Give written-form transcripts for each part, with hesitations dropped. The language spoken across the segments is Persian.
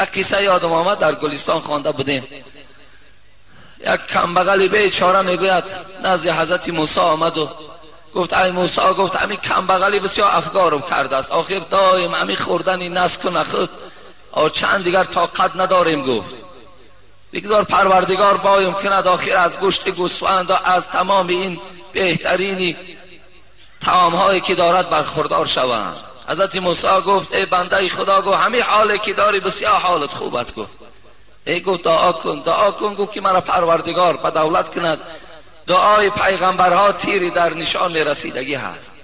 یک قصه یادم آمد، در گلستان خوانده بودیم. یک کمبغلی بیچاره میگوید نزد حضرت موسی آمد و گفت ای موسی، گفت همین کمبغلی بسیار افگارم کرده است، آخر دایم همین خوردنی نسک و نخود و چند دیگر طاقت نداریم. گفت بگذار پروردگار بایم کند، آخر از گوشت گوسفند و از تمام این بهترینی طعام هایی که دارد برخوردار شوند. حضرت موسی گفت ای بنده خدا، گفت همین حالی که داری بسیار حالت خوب است. گفت ای گفت دعا کن، دعا کن، گفت که مرا پروردگار به دولت کند. دعای پیغمبرها تیری در نشان رسیدگی هست.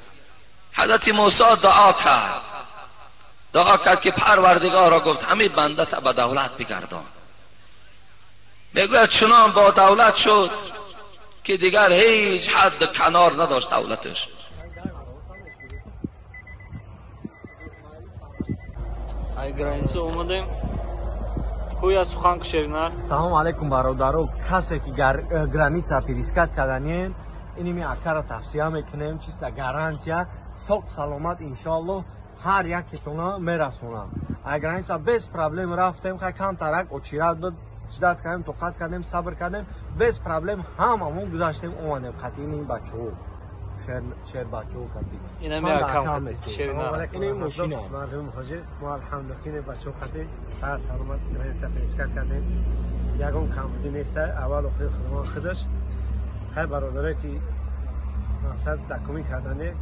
حضرت موسی دعا کرد که پروردگار را گفت همین بنده تا به دولت بگردان. میگوید چنان با دولت شد که دیگر هیچ حد کنار نداشت دولتش. ай граница омадем ҳоя сухан кушеринар. салому алайкум бародаро. касе ки граница перескат каданем иними акара тавсия мекунем, чиста гарантия соқ саломат иншоаллоҳ ҳар якетона мерасонам. ай граница без проблем рафтем, хай камтарак очират буд, шиддат кардем, тоқат кардем, сабр кардем, без проблем ҳамамон гузаштем омадем. қатъи ин бачаҳо شهر بچه ها کردیم این هم یک کم شهر این ماشینه مردم مهاجر ما الحمدلله بچه ها کردیم سر سلامت گرانیسه پریسکت کردیم یکم کم بودی نیسته اول آخر خدمان خودش خیلی برادره که مقصد دکمی کردنه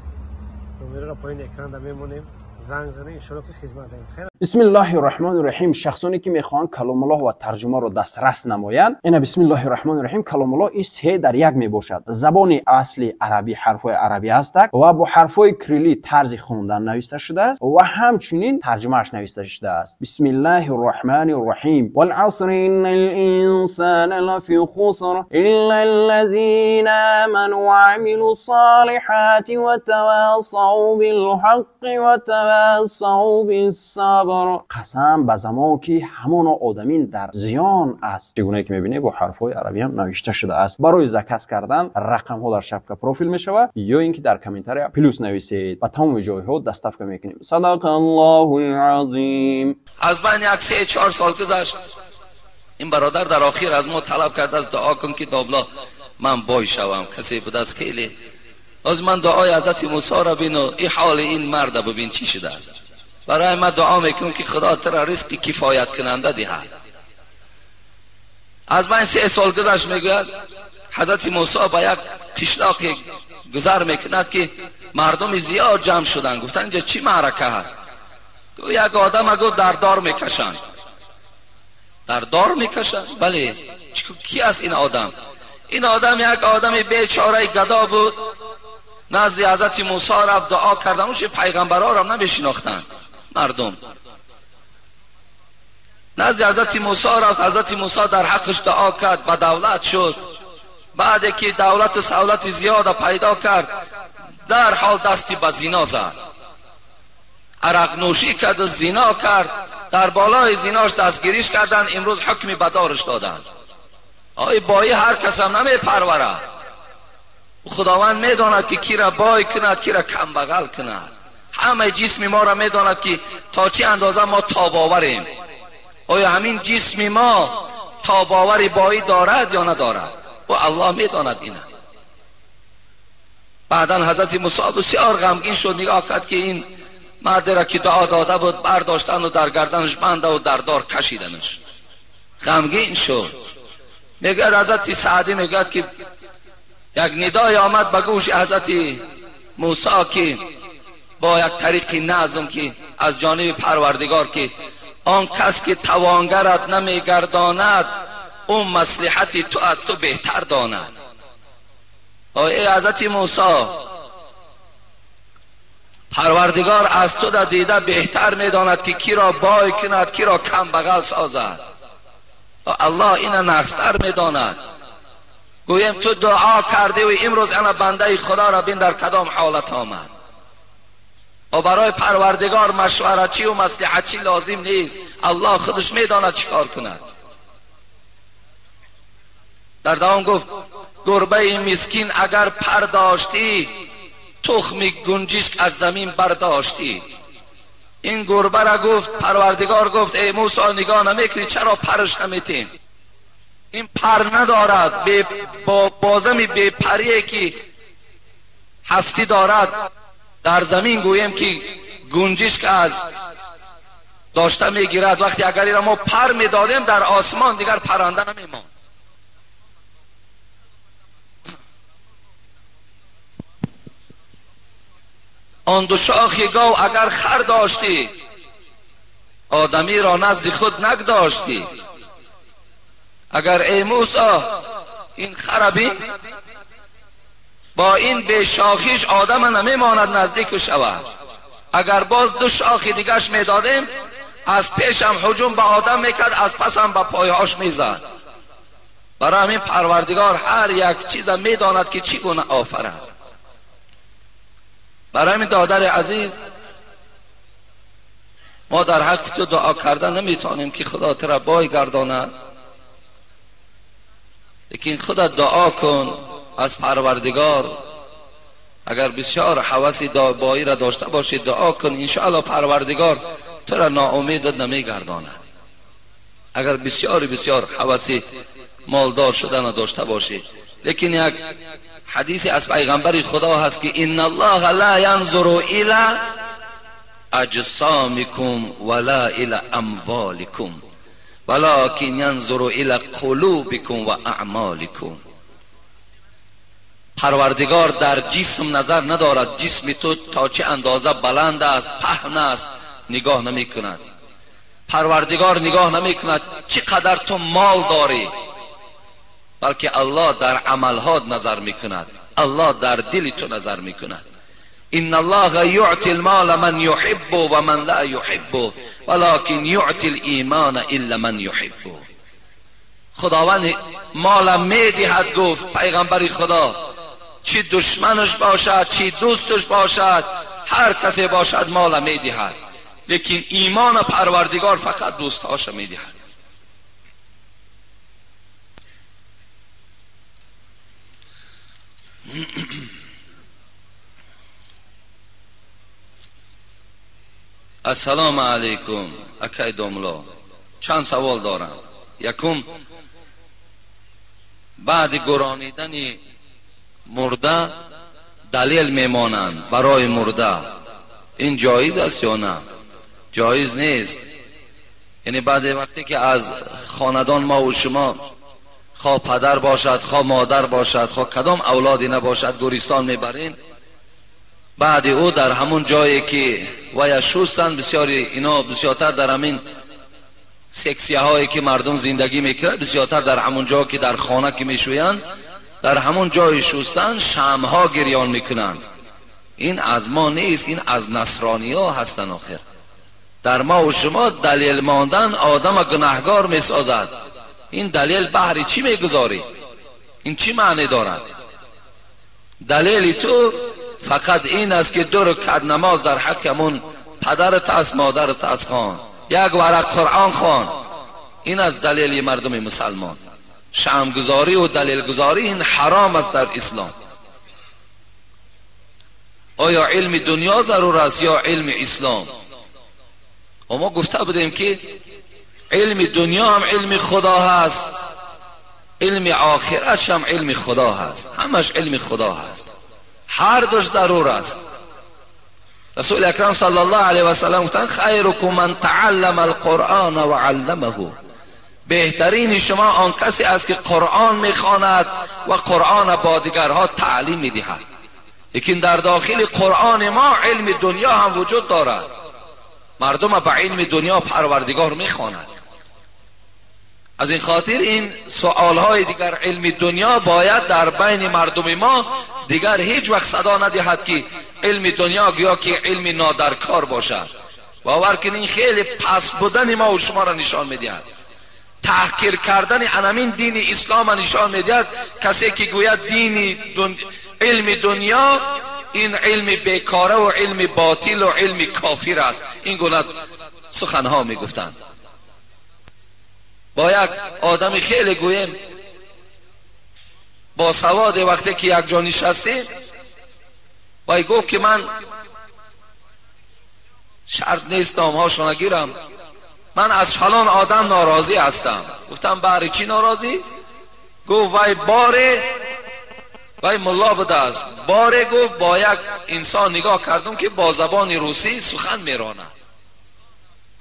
نمره را پایین اکران دا میمونیم زنگ زنه انشاءالله که خدمت دهیم. خیلی بسم الله الرحمن الرحیم. شخصانی که میخوان کلام الله و ترجمه رو دسترس نمایند، اینا بسم الله الرحمن الرحیم کلام الله این سه در یک میباشد. زبان اصلی عربی حرفای عربی است و با حرفای کریلی طرز خواندن نوشته شده است و همچنین ترجمهش نوشته شده است. بسم الله الرحمن الرحیم. والعصر ان الانسان لفی خسر الا الذين آمنوا وعملوا الصالحات وتواصوا بالحق وتواصوا بالصبر. قسم به زمان که همان آدمین در زیان است. چگونه که میبینی با حرفهای عربی هم نوشته شده است. برای زکس کردن رقم ها در شبکه پروفیل میشود یا اینکه در کامنتاری پلوس نویسید و تمام جای ها دستفکه میکنیم. صدق الله العظیم. از بین یک 3-4 سال گذشت، این برادر در آخر از ما طلب کرد از دعا کن که دابلا من بای شوم. کسی بود از خیلی از من دعای حضرت موسی را بین و این حال این مرد ببین چی شده است. برای من دعا میکنم که خدا ترا رزق کفایت کننده دهد. از من 3 سال گذشت، میگوید حضرت موسی با یک قشلاقی گذر میکند که مردم زیاد جمع شدن. گفتن اینجا چی معرکه هست؟ یک آدم گفت در دار میکشند. در دار میکشند؟ بله. کی است این آدم؟ این آدم یک آدم بیچاره گدا بود. نزد حضرت موسی رفت دعا کردن، اون چه پیغمبرها را نمیشناختند مردم. نزد حضرت موسی رفت، حضرت موسی در حقش دعا کرد، به دولت شد. بعد که دولت و سهولت زیاد پیدا کرد، در حال دستی به زنا زد، عرق نوشی کرد و زنا کرد. در بالای زناش دستگیریش کردن، امروز حکمی به دارش دادن. آی بایی هر کس هم نمی پروره. خداوند میداند که کی را بای کند، کی را کم بغل کند. همه جسم ما را میداند که تا چه اندازه ما تاباوریم. آیا همین جسم ما تاباوری بایی دارد یا ندارد؟ و الله میداند اینه. بعدا حضرت موسی بسیار غمگین شد، نگاه کرد که این مرد را که دعا داده بود برداشتن و در گردنش بنده و در دار کشیدنش. غمگین شد. میگه حضرت سعدی میگه که یک ندای آمد به گوش حضرت موسی که با یک طریق نظم که از جانب پروردگار که آن کس که توانگرت نمیگرداند اون مصلحت تو از تو بهتر داند. ای حضرت موسی، پروردگار از تو در دیده بهتر میداند که کی را بای کند، کی را کم بغل سازد. الله این نقصتر میداند. گویم تو دعا کرده و امروز انا بنده خدا را بین در کدام حالت آمد. و برای پروردگار مشورتی و مصلحتی لازم نیست. الله خودش میداند چی کار کند. در دوام گفت گربه مسکین اگر پر داشتی، تخم گنجشک از زمین برداشتی. این گربه را گفت پروردگار گفت ای موسی نگاه نمیکنی چرا پرش نمیتیم؟ این پر ندارد، با بازمی بی پریه که هستی دارد در زمین گویم که گنجش که از داشته میگیرد. وقتی اگر این را ما پر میدادیم در آسمان دیگر پرنده نمیماند. آن دو شاخ گاو اگر خر داشتی آدمی را نزد خود نگذاشتی. اگر ای موسی این خرابی با این به شاخیش آدم نمیماند نزدیک شود. اگر باز دو شاخ دیگرش میدادیم از پیشم هجوم به آدم میکرد از پسم به پایهاش میزد. برای همین پروردگار هر یک چیز میداند که چی گونه آفرد. برای همین دادر عزیز ما در حق تو دعا کردن نمیتونیم که خدا تو را بای گرداند، لیکن خدا دعا کن از پروردگار. اگر بسیار حوثی بایی را داشته باشی دعا کن انشاءالله پروردگار تو را ناامید نمیگرداند. اگر بسیار حوثی مالدار شدن داشته باشی. لیکن یک حدیث از پیغمبر خدا هست که ان الله لا ينظر الى اجسامكم ولا الى اموالكم ولكن ينظر الى قلوبكم و اعمالكم. پروردگار در جسم نظر ندارد، جسم تو تا چه اندازه بلند است پهن است نگاه نمی کند. پروردگار نگاه نمی کند چقدر تو مال داری، بلکه الله در عملهات نظر می کند، الله در دل تو نظر می کند. ان الله یعطی المال من یحب و من لا یحب ولكن یعطی الایمان الا من یحب. خداوند مال می دهد گفت پیغمبر خدا، چی دشمنش باشد چی دوستش باشد هر کسی باشد مال می دهد، لیکن ایمان پروردگار فقط دوستاش می دهد. السلام علیکم اکای دوملا، چند سوال دارم. یکم، بعد گرانیدن مرده دلیل میمانند برای مرده، این جایز است یا نه؟ جایز نیست. یعنی بعد وقتی که از خاندان ما و شما خواه پدر باشد خواه مادر باشد خواه کدام اولادی نباشد گوریستان میبرین، بعد او در همون جایی که وی شستن بسیاری اینا بسیارتر در همین سکسیه هایی که مردم زندگی میکنه بسیارتر در همون جا که در خانه که میشویند در همون جای شستن شمها گریان میکنن. این از ما نیست، این از نصرانی ها هستن. آخر در ما و شما دلیل ماندن آدم گناهگار میسازد. این دلیل بهر چی میگذاری؟ این چی معنی دارد؟ دلیل تو فقط این است که 2 رکعت نماز در حقمون پدرت است مادرت است خوان، یک ورق قرآن خوان. این از دلیل مردم مسلمان. شمگذاری و دلیل گذاری این حرام است در اسلام. آیا علم دنیا ضرور است یا علم اسلام؟ و ما گفته بودیم که علم دنیا هم علم خدا هست، علم آخرت هم علم خدا هست، همش علم خدا هست، هر دوش ضرور است. رسول اکرم صلی الله علیه و سلم گفتند خیرکم من تعلم القرآن و علمه، بهترین شما آن کسی است که قرآن میخواند و قرآن با دیگرها تعلیم میدهد. لیکن در داخل قرآن ما علم دنیا هم وجود دارد. مردم به علم دنیا پروردگار میخواند. از این خاطر این سوالهای دیگر علم دنیا باید در بین مردم ما دیگر هیچ وقت صدا ندهد که علم دنیا گویا که علم نادرکار باشد. باور کنید این خیلی پس بودن ما و شما را نشان میدهد، تحقیر کردن همین دین اسلام را نشان میدهد. کسی که گوید علم دنیا این علم بیکاره و علم باطل و علم کافر است، این گونه سخنها میگفتند. با یک آدم خیلی گویم با سواد وقتی که یک جا نشستیم وی گفت که من شرط نیست نامهاشو نگیرم. من از فلان آدم ناراضی هستم. گفتم برای چی ناراضی؟ گفت وای باره، وای ملا بوده است، باره گفت با یک انسان نگاه کردم که با زبان روسی سخن میرانه.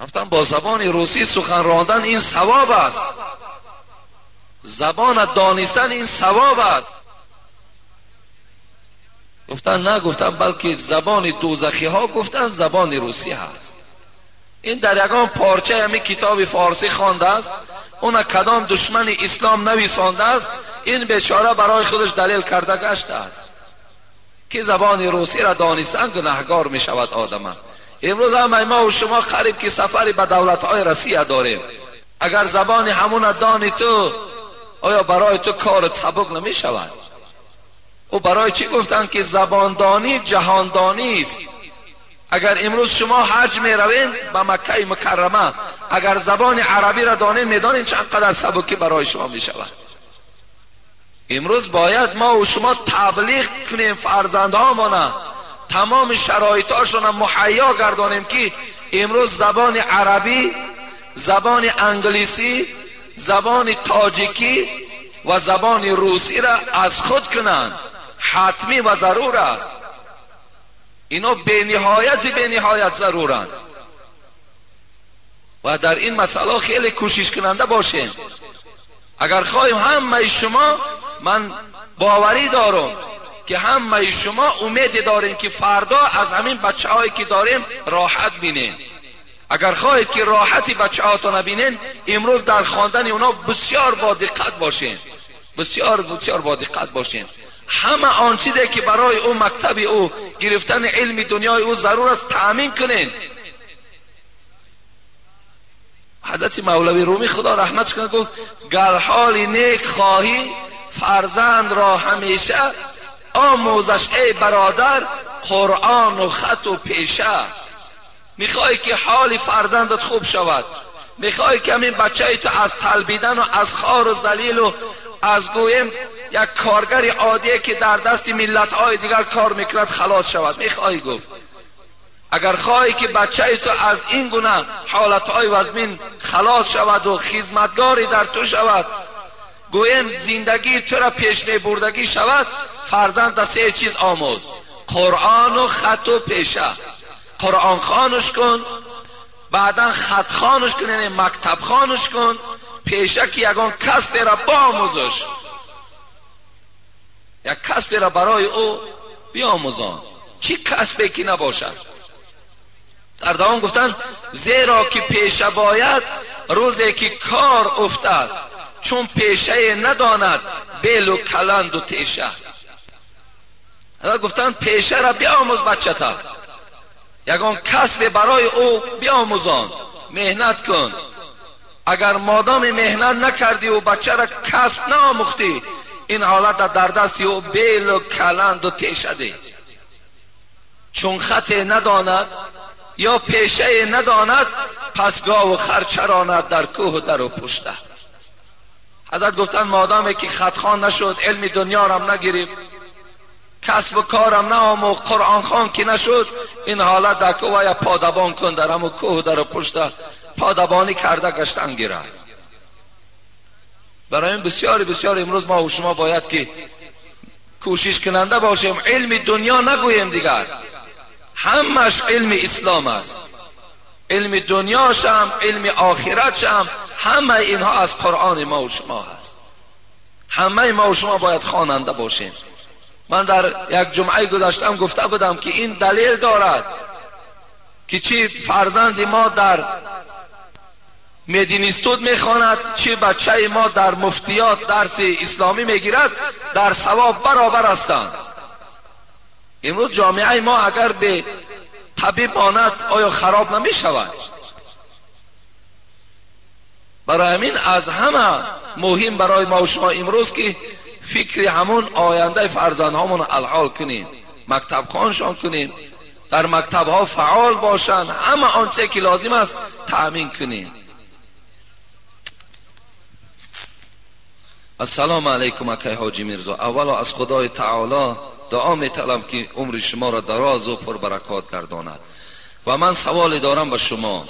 گفتم با زبان روسی سخن راندن این ثواب است، زبان دانستن این ثواب است. گفتن نه. گفتم بلکه زبان دوزخی ها گفتن زبان روسی هست. این در یگان پارچه همین کتاب فارسی خوانده است، اون کدام دشمن اسلام نویسانده است، این بیچاره برای خودش دلیل کرده گشته است که زبان روسی را دانستن گناهگار می شود آدم. امروز هم ما و شما قریب که سفری به دولت های روسیه داریم. اگر زبان همون دانی تو، آیا برای تو کارت سبک نمی شود؟ او برای چی گفتن که زباندانی جهاندانی است؟ اگر امروز شما حج می روین به مکه مکرمه، اگر زبان عربی را دانین میدانین چقدر سبکی برای شما می شود. امروز باید ما و شما تبلیغ کنیم، فرزندهامون تمام شرایطاشون مهیا گردانیم که امروز زبان عربی، زبان انگلیسی، زبان تاجیکی و زبان روسی را از خود کنند. حتمی و ضرور است. اینا به نهایت ضرورند و در این مسئله خیلی کوشش کننده باشیم. اگر خواهیم همه شما، من باوری دارم که همه شما امید داریم که فردا از همین بچه هایی که داریم راحت بینین. اگر خواهید که راحتی بچه هاتون نبینین، امروز در خواندن اونا بسیار با دقت باشین، بسیار با دقت باشین. همه آن چیزی که برای او مکتب او گرفتن علم دنیای او ضرور است تأمین کنین. حضرت مولوی رومی خدا رحمتش کنه گفت گر حال نیک خواهی فرزند را همیشه، آموزش ای برادر قرآن و خط و پیشه. میخوای که حال فرزندت خوب شود، میخوای که همین بچه تو از تلبیدن و از خار و ذلیل و از گویم یک کارگر عادی که در دست ملت های دیگر کار میکند خلاص شود. میخوای گفت اگر خواهی که بچه تو از این گونه حالت های وزمین خلاص شود و خدمتگاری در تو شود، گویم زندگی تو را پیش می بردگی شود، فرزند سه چیز آموز: قرآن و خط و پیشه. قرآن خوانش کن، بعدا خط خوانش کن، یعنی مکتب خوانش کن، پیشه که یگان کسب را بیاموزش، یک کسب را برای او بیاموزان، چی کسبی که نباشد. در دوام گفتن زیرا که پیشه باید روزی که کار افتد، چون پیشه نداند بیل و کلند و تیشه. گفتن پیشه را بیاموز بچه تا، یگان کسب برای او بیاموزان، مهنت کن. اگر مادام مهنت نکردی و بچه را کسب ناموختی، این حالت در دستی او بیل و کلند و تیشه دی. چون خط نداند یا پیشه نداند، پس گاو و خر چراند در کوه و در و پشته. حضرت گفتن مادامی که خط خوان نشد، علم دنیا را هم نگرفت، کسب و کارم نآموخت، قرآن خوان که نشد، این حالت در کوه یا پادبان کن در همون کوه در و پشته، پادبانی کرده گشتن گیرد. برای این بسیار امروز ما و شما باید که کوشش کننده باشیم، علم دنیا نگویم دیگر، همش علم اسلام است. علم دنیاش هم، علم آخرتش هم، همه اینها از قرآن ما و شما هست. همه ما و شما باید خواننده باشیم. من در یک جمعه گذشتم گفته بودم که این دلیل دارد که چی فرزند ما در مدینستود میخواند، چی بچه ما در مفتیات درس اسلامی میگیرد، در ثواب برابر هستند. امروز جامعه ما اگر به طبیب ماند آیا خراب نمی شود؟ برای همین از همه مهم برای ما و شما امروز که فکر همون آینده فرزندهامون الحال کنیم، مکتب خوانشان کنیم، در مکتب ها فعال باشند، همه آنچه که لازم است تأمین کنیم. السلام علیکم اکای حاجی میرزا. اولا از خدای تعالی دعا می‌طلبم که عمر شما را دراز و پربرکات گرداند. و من سوالی دارم به شما.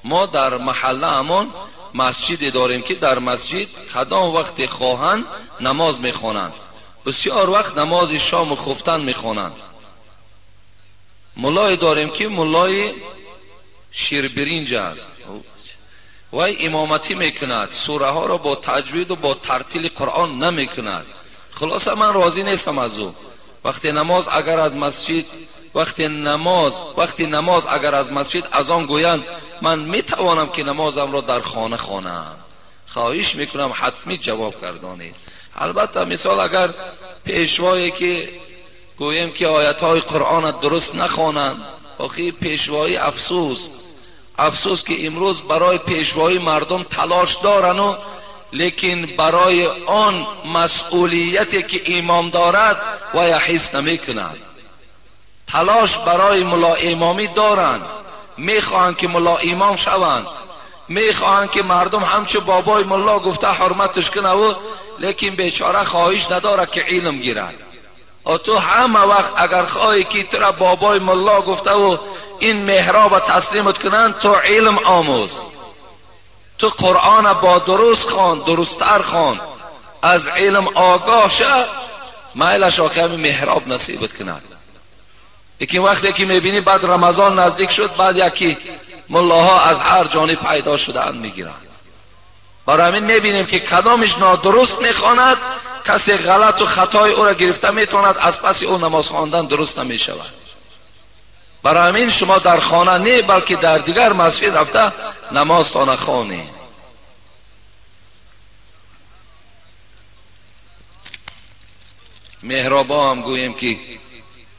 ما در محله همون مسجدی داریم که در مسجد کدام وقت خواهند نماز میخوانند. بسیار وقت نماز شام و خفتن میخوانند. ملای داریم که ملای شیربرینج است، وی امامتی میکند، سوره ها را با تجوید و با ترتیل قرآن نمیکند. خلاصه من راضی نیستم از او. وقتی نماز اگر از مسجد از آن گویند، من میتوانم که نمازم را در خانه خوانم. خواهش میکنم حتمی جواب گردانید. البته مثال اگر پیشوایی که گویم که آیت های قرآن درست نخوانند، آخی پیشوایی افسوس که امروز برای پیشوایی مردم تلاش دارن و لیکن برای آن مسئولیتی که امام دارد و حس نمی کنند. تلاش برای ملا امامی دارند، میخواهند که ملا امام شوند، میخواهند که مردم همچه بابای ملا گفته حرمتش کنه و لیکن بیچاره خواهش نداره که علم گیرد. و تو همه وقت اگر خواهی که تو را بابای ملا گفته و این محراب تسلیمت کنند، تو علم آموز، تو قرآن با درست خوان، درستتر خوان، از علم آگاه شو، میلش آکه محراب نصیبت کند. لیکن وقتی که میبینی بعد رمضان نزدیک شد، بعد یکی ملاها از هر جانب پیدا شدن میگیرن. برای همین میبینیم که کدامش نادرست میخواند، کسی غلط و خطای او را گرفته میتواند از پس او نماز خواندن درست نمیشود. برای همین شما در خانه نه بلکه در دیگر مسجد رفته نماز تا نخوانید. محرابا هم گوییم که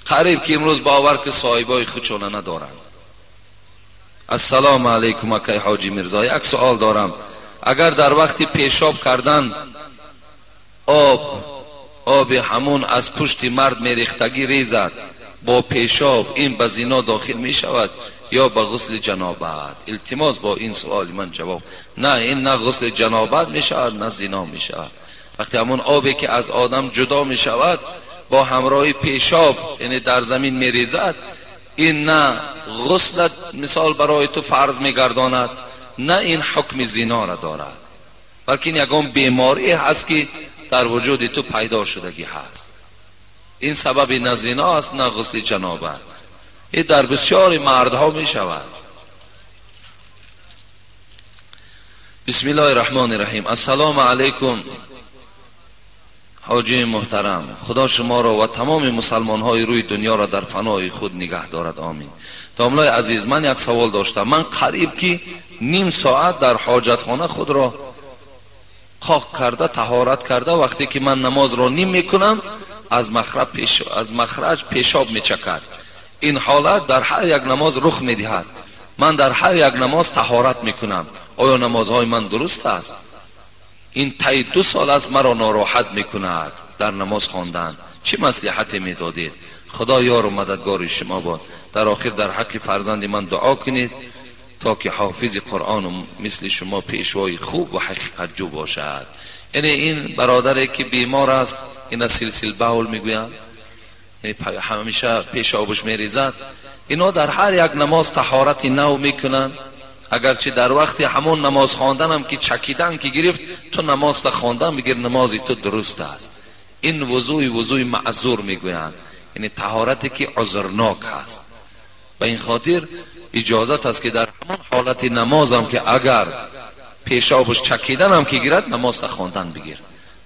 قریب که امروز باور که صاحبای خودشون ندارند. السلام علیکم اکای حاجی میرزا، یک سوال دارم. اگر در وقتی پیشاب کردن آب همون از پشت مرد میریختگی ریزد، با پیشاب این به زنا داخل می شود یا به غسل جنابت؟ التماس با این سوال من جواب. نه، این نه غسل جنابت می شود نه زنا می شود. وقتی همون آبی که از آدم جدا می شود با همراه پیشاب یعنی در زمین می ریزد، این نه غسل مثال برای تو فرض می گرداند، نه این حکم زنا را دارد، بلکه این یکم بیماری هست که در وجود تو پیدا شدگی هست. این سبب نه زنا است نه غسل جنابت. این در بسیاری مردها می شود. بسم الله الرحمن الرحیم. السلام علیکم حاجی محترم، خدا شما را و تمام مسلمان های روی دنیا را در پناه خود نگه دارد، آمین. داملای عزیز، من یک سوال داشتم. من قریب که نیم ساعت در حاجتخانه خود را خاک کرده طهارت کرده، وقتی که من نماز را نیم میکنم از مخرج پیشاب میچکد. این حالت در هر یک نماز رخ میدهد. من در هر یک نماز طهارت میکنم. آیا نمازهای من درست است؟ این طی 2 سال است مرا ناراحت میکند در نماز خواندن. چه مصلحتی میدادید؟ خدا یار و مددگار شما باد. در آخر در حق فرزند من دعا کنید تا که حافظ قرآن و مثل شما پیشوای خوب و حقیقت جو باشد. یعنی این برادری که بیمار است، این سلسل باول میگویند، یعنی همیشه پیشابش میریزد، اینا در هر یک نماز طهارت نو میکنن. اگرچه در وقت همون نماز خواندن هم که چکیدن که گرفت، تو نماز تا خواندن بگیر نمازی تو درست است. این وضوی معذور میگویند، یعنی طهارتی که عذرناک هست. و این خاطر اجازت است که در همون حالت نماز هم که اگر پیشابش چکیدن هم که گیرد، نماز تا خواندن بگیر،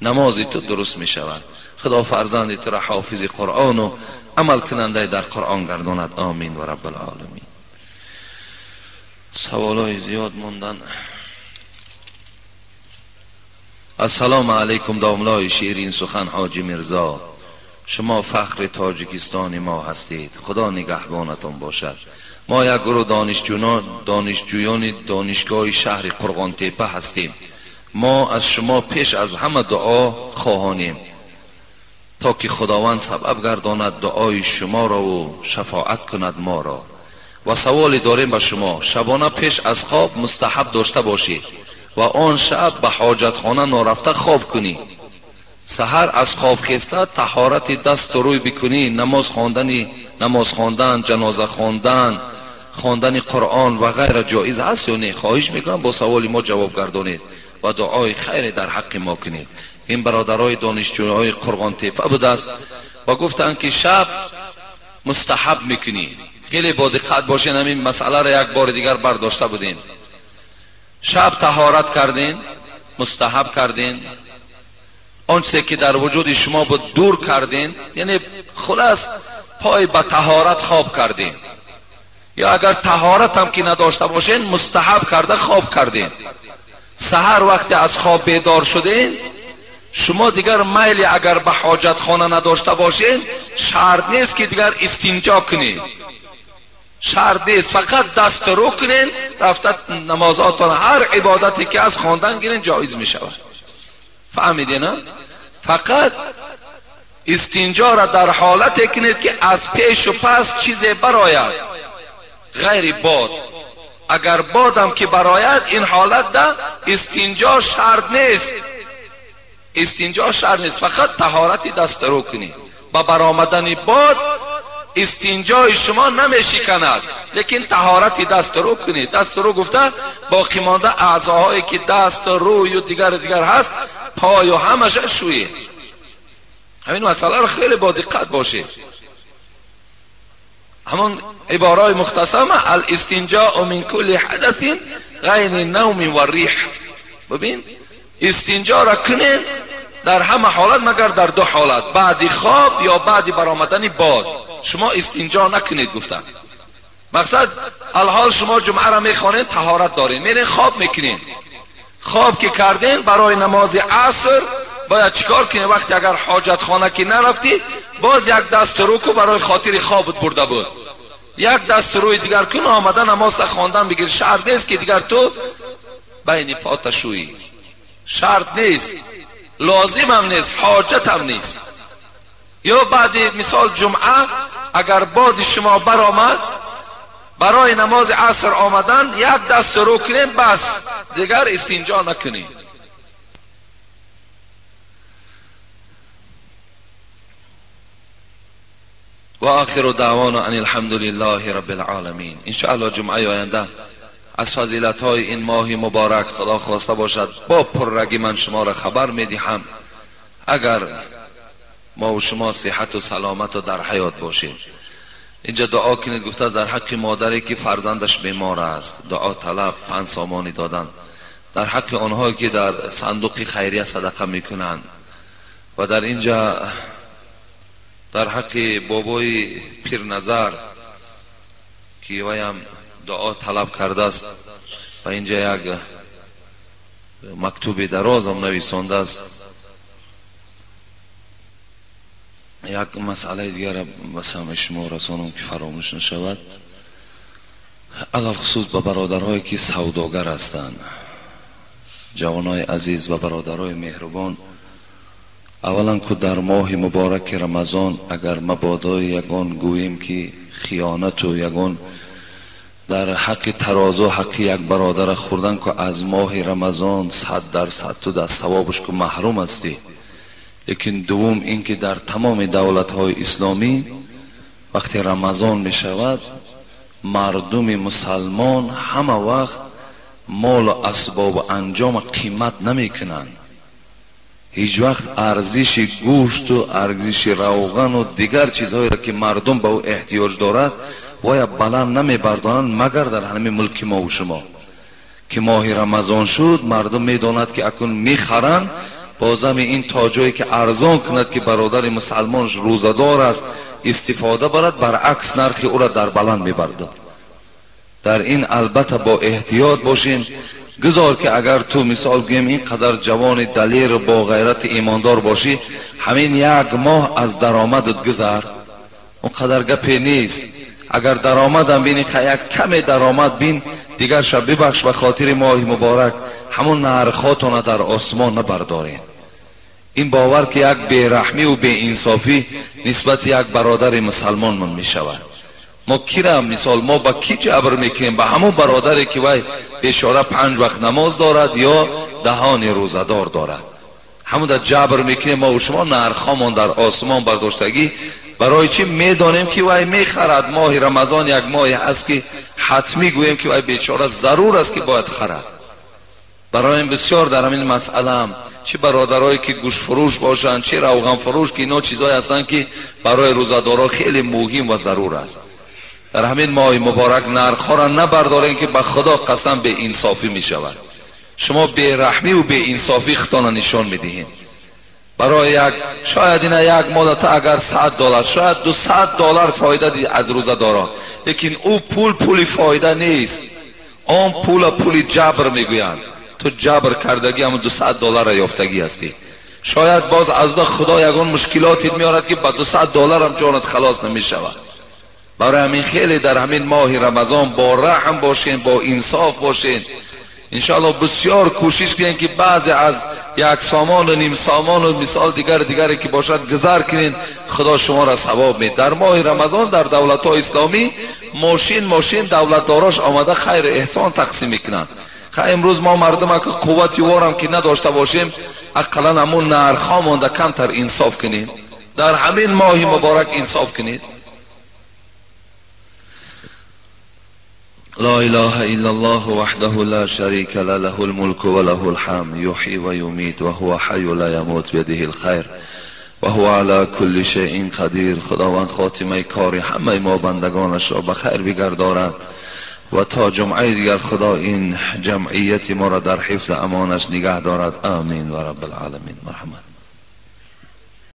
نمازی تو درست می شود. خدا فرزند تو را حافظ قرآن و عمل کننده در قرآن گرداند، آمین و رب العالمین. سوالای زیاد موندن. السلام علیکم داملای شیرین سخن حاجی میرزا، شما فخر تاجیکستان ما هستید، خدا نگهبانتون باشد. ما یک گروه دانشجویان دانشگاه شهر قرغان تپه هستیم. ما از شما پیش از همه دعا خواهانیم تا که خداوند سبب گرداند دعای شما را و شفاعت کند ما را. و سوالی داریم به شما. شبانه پیش از خواب مستحب داشته باشی و آن شب به حاجتخانه نارفته خواب کنی. سحر از خواب خسته طهارت دست و روی بکنی، نماز خواندن، جنازه خواندن، خواندن قرآن و غیره جایز هست یا نه؟ خواهش میکنم با سوال ما جواب گردانید و دعای خیر در حق ما کنید. این برادرای دانشجوهای قرآن تیفه بوده است و گفتن که شب مستحب میکنی. خیلی با دقت باشین، همین مسئله را یک بار دیگر برداشته بودیم. شب طهارت کردین، مستحب کردین، آنچه که در وجود شما بود دور کردین، یعنی خلاص پای به طهارت خواب کردین، یا اگر طهارت هم که نداشته باشین مستحب کرده خواب کردین. سحر وقتی از خواب بیدار شدین، شما دیگر میل اگر به حاجت خانه نداشته باشین شرط نیست که دیگر استنجا کنین، شرط نیست، فقط دست رو کنین، رفته نمازاتان هر عبادتی که از خواندن گیرین جایز می شود. فهمیدین؟ فقط استنجا را در حالت کنید که از پیش و پس چیزی براید، غیر باد. اگر بادم که براید این حالت ده استنجا شرط نیست، استنجا شرط نیست، فقط طهارتی دست رو کنید. با برآمدن باد استنجای شما نمیشکند، لیکن طهارتی دست رو کنید. دست رو گفته باقی مانده اعضاهایی که دست روی و دیگر هست، پای و همش شویه. همین مسئله رو خیلی با دقت باشه. همون عبارای مختصر الاستنجاء من کل حدث غیر النوم و ریح. ببین استنجا را کنین در همه حالت مگر در دو حالت، بعد خواب یا بعد برآمدن باد. شما استنجا نکنید گفتن. مقصد الحال شما جمعه را میخوانید طهارت دارین، میرین خواب میکنین، خواب که کردین برای نماز عصر باید چیکار کنید؟ وقتی اگر حاجت خانه که نرفتی باز یک دست رو کو برای خاطر خوابت برده بود، یک دست روی دیگر کن آمدن نماز خواندن بگیر. شرط نیست که دیگر تو بین پات شویی، شرط نیست، لازم هم نیست، حاجت هم نیست. یا بعد مثال جمعه اگر باد شما برآمد برای نماز عصر آمدن یک دست رو کنین بس، دیگر استنجا نکنین. و آخر دعوانا ان الحمد لله رب العالمین. ان شاء الله جمعه آینده از فضیلت های این ماه مبارک خدا خواسته باشد با پررگی من شما را خبر میدهم. اگر ما و شما صحت و سلامت و در حیات باشیم. اینجا دعا کنید، گفته در حق مادری که فرزندش بیمار است دعا طلب 5 سامانی دادن، در حق آنهایی که در صندوق خیریه صدقه میکنند، و در اینجا در حق بابای پیر نظر که ویم دعا طلب کرده است و اینجا یک مکتوب دراز هم نویسانده است. یک مسئله دیگر بسام شما رسانم که فراموش نشود، علال خصوص به برادرهایی که سوداگر هستند، جوانای عزیز و برادرای مهربان، اولا که در ماه مبارک رمضان اگر مبادای یگان گوییم که خیانت و یگان در حق ترازو حق یک برادر خوردن که از ماه رمضان 100% تو در ثوابش که محروم هستی. لیکن دوم این که در تمام دولت‌های اسلامی وقتی رمضان می شود مردم مسلمان همه وقت مال و اسباب و انجام قیمت نمی کنند. هیچ وقت ارزش گوشت و ارزش روغن و دیگر چیزهایی را که مردم به او احتیاج دارد باید بلند نمی بردارند مگر در همین ملک ما و شما که ماه رمضان شد مردم می داند که اکنون می خرند بازم این تاجایی که ارزان کند که برادر مسلمانش روزدار است استفاده برد، برعکس نرخ او را در بلند می بردد. در این البته با احتیاط باشین. گذار که اگر تو مثال گویم این قدر جوان دلیر با غیرت ایماندار باشی، همین یک ماه از درآمدت گذر، اون قدر گپی نیست. اگر درآمدم بینی که یک کم درآمد بین دیگر شب ببخش به خاطر ماه مبارک همون نرخاتون در آسمان نبردارین. این باور که یک بیرحمی و بی انصافی نسبت یک برادر مسلمان من می شود. ما کیرم مثال ما با کی جبر میکنیم؟ به همون برادری که وای بیچاره 5 وقت نماز دارد یا دهان روزدار دارد، همون در جبر میکنیم ما و شما نرخامون در آسمان برداشتگی. برای چی؟ میدانیم که وای میخرد. ماه رمضان یک ماه است که حتمی گوییم که وای بیچاره ضرور است که باید خرد. برای این بسیار در همین مسئله هم چه برادرایی که گوشت فروش باشن، چه روغن فروش، که اینا چیزایی هستن که برای روزادارا خیلی مهم و ضرور است. در همین ماه مبارک نرخ‌ها را نبردارین که به خدا قسم به انصافی می شود. شما به رحمی و به انصافی خودتان نشان میدهین. برای شاید این یک مدت اگر $100 شاید $200 فایده از روزادارا، لیکن او پول فایده نیست. آن پول جبر میگویند. تو جبر کردگی هم $200 یافتگی هستی. شاید باز از خدا یگان مشکلاتی میارد که با $200 هم جانت خلاص نمیشود. برای همین خیلی در همین ماه رمضان با رحم باشین، با انصاف باشین. انشاءالله بسیار کوشش کنین که بعضی از یک سامان و نیم سامان و مثال دیگری که باشد گذر کنین، خدا شما را ثواب می. در ماه رمضان در دولت‌های اسلامی ماشین دولتداراش آمده خیر احسان تقسیم میکنند. امروز ما مردم که قوتی وارم که نداشته باشیم، اقلا همون نرخ‌ها مونده کمتر انصاف کنین. در همین ماه مبارک انصاف کنید. لا اله الا الله وحده لا شريك له، له الملك وله الحمد يحيي ويميت وهو حي لا يموت بيده الخير وهو على كل شيء قدير. خداوند خاتمه کار همه ما بندگانش را به خیر بگرداند و تا جمعه دیگر خدا این جمعیت ما را در حفظ امانش نگه دارد. آمین و رب العالمین. مرحمت.